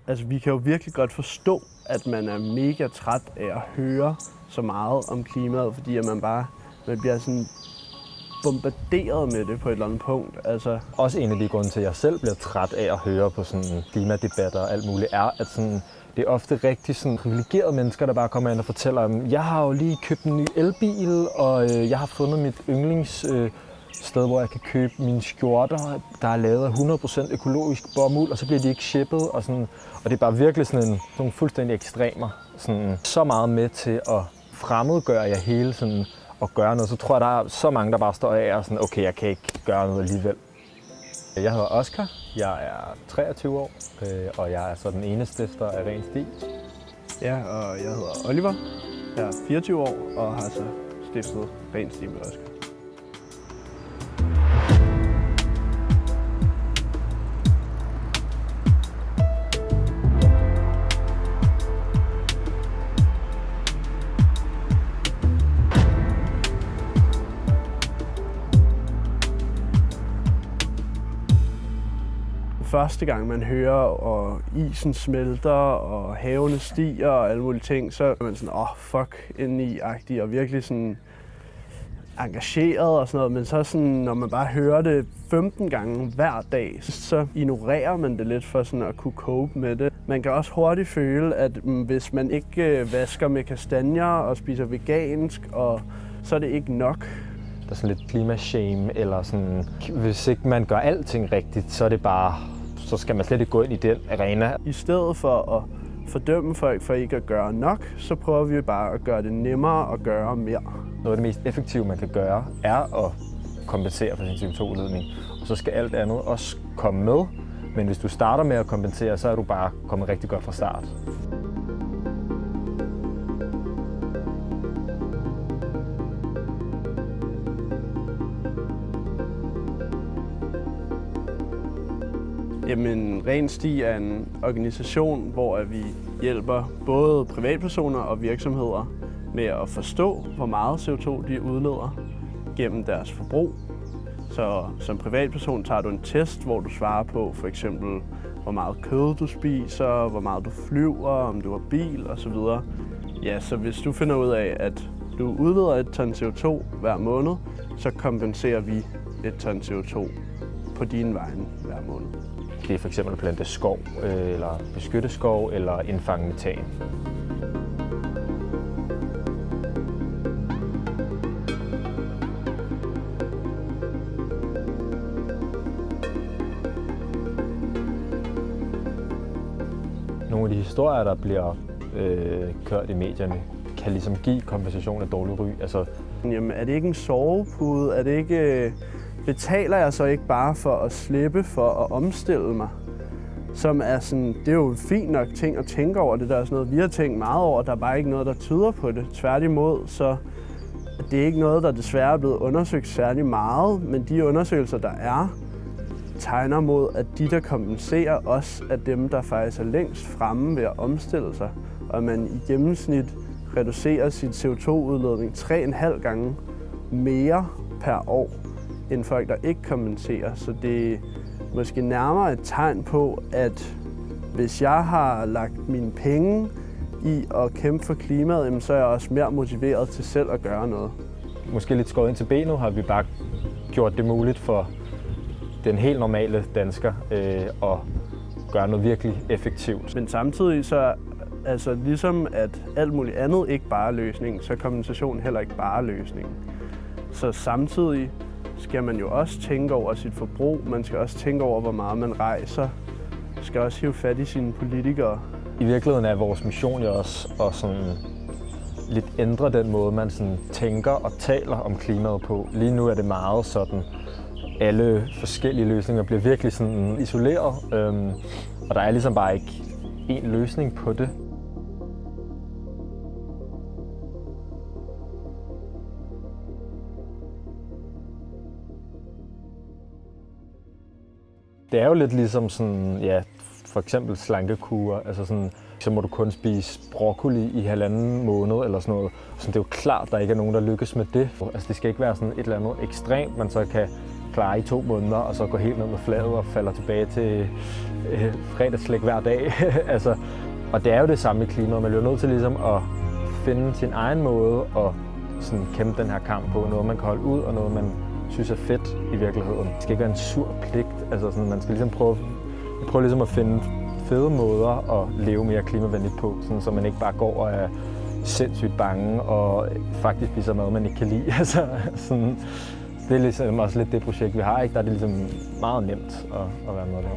Altså, vi kan jo virkelig godt forstå, at man er mega træt af at høre så meget om klimaet, fordi at man bliver sådan bombarderet med det på et eller andet punkt. Altså. Også en af de grunde til, at jeg selv bliver træt af at høre på sådan klimadebatter og alt muligt, er, at sådan, det er ofte rigtig sådan privilegerede mennesker, der bare kommer ind og fortæller om, jeg har jo lige købt en ny elbil, og jeg har fundet mit yndlingssted, hvor jeg kan købe mine skjorter, der er lavet af 100% økologisk bomuld, og så bliver de ikke shippet. Og det er bare virkelig sådan nogle fuldstændig ekstremer. Så meget med til at fremmedgøre jer hele sådan, og gøre noget. Så tror jeg, der er så mange, der bare står af og sådan, okay, jeg kan ikke gøre noget alligevel. Jeg hedder Oscar, jeg er 23 år, og jeg er så den ene stifter af Ren Sti. Ja, og jeg hedder Oliver, jeg er 24 år og har så stiftet Ren Sti med Oscar. Første gang man hører, og isen smelter, og havene stiger og alle mulige ting, så er man sådan, fuck indeni-agtig og virkelig sådan engageret og sådan noget. Men så sådan, når man bare hører det 15 gange hver dag, så ignorerer man det lidt for sådan at kunne cope med det. Man kan også hurtigt føle, at hvis man ikke vasker med kastanjer og spiser vegansk, og så er det ikke nok. Der er sådan lidt klimashame, eller sådan, hvis ikke man gør alting rigtigt, så er det bare, så skal man slet ikke gå ind i den arena. I stedet for at fordømme folk for ikke at gøre nok, så prøver vi bare at gøre det nemmere at gøre mere. Noget af det mest effektive, man kan gøre, er at kompensere for sin CO2-udledning. Og så skal alt andet også komme med. Men hvis du starter med at kompensere, så er du bare kommet rigtig godt fra start. Jamen, Ren Sti er en organisation, hvor vi hjælper både privatpersoner og virksomheder med at forstå, hvor meget CO2 de udleder gennem deres forbrug. Så som privatperson tager du en test, hvor du svarer på for eksempel, hvor meget kød du spiser, hvor meget du flyver, om du har bil osv. Ja, så hvis du finder ud af, at du udleder 1 ton CO2 hver måned, så kompenserer vi 1 ton CO2 på dine vegne hver måned. Det er f.eks. at plante skov, eller beskytte skov, eller indfange metan. Nogle af de historier, der bliver kørt i medierne, kan ligesom give kompensation af dårlig ry. Altså, jamen, er det ikke en sovepude? Er det ikke... Betaler jeg så ikke bare for at slippe for at omstille mig? Som er sådan, det er jo en fin nok ting at tænke over. Det der er sådan noget, vi har tænkt meget over. Der er bare ikke noget, der tyder på det. Tværtimod, så det er ikke noget, der desværre er blevet undersøgt særlig meget. Men de undersøgelser, der er, tegner mod, at de, der kompenserer, også er dem, der faktisk er længst fremme ved at omstille sig. Og at man i gennemsnit reducerer sin CO2-udledning 3,5 gange mere per år end folk, der ikke kompenserer. Så det er måske nærmere et tegn på, at hvis jeg har lagt mine penge i at kæmpe for klimaet, så er jeg også mere motiveret til selv at gøre noget. Måske lidt skåret ind til benet har vi bare gjort det muligt for den helt normale dansker at gøre noget virkelig effektivt. Men samtidig så, altså ligesom at alt muligt andet ikke bare er løsningen, så er kompensation heller ikke bare løsningen. Så samtidig skal man jo også tænke over sit forbrug, man skal også tænke over, hvor meget man rejser, man skal også hive fat i sine politikere. I virkeligheden er vores mission jo også at sådan lidt ændre den måde, man sådan tænker og taler om klimaet på. Lige nu er det meget sådan, alle forskellige løsninger bliver virkelig sådan isoleret, og der er ligesom bare ikke én løsning på det. Det er jo lidt ligesom sådan, ja, for eksempel slankekur, altså sådan, så må du kun spise broccoli i 1,5 måned eller sådan noget. Så det er jo klart, at der ikke er nogen, der lykkes med det. Altså det skal ikke være sådan et eller andet ekstremt, man så kan klare i 2 måneder, og så gå helt ned med fladet og falder tilbage til fredagsslæg hver dag. Altså, og det er jo det samme i klimaet. Man bliver nødt til ligesom at finde sin egen måde og sådan kæmpe den her kamp på. Noget, man kan holde ud, og noget, man synes er fedt i virkeligheden. Det skal ikke være en sur pligt. Altså, sådan, man skal ligesom prøve ligesom at finde fede måder at leve mere klimavenligt på, sådan, så man ikke bare går og er sindssygt bange og faktisk spiser mad, man ikke kan lide. Altså, sådan, det er ligesom også lidt det projekt, vi har, ikke? Der er det ligesom meget nemt at være med på.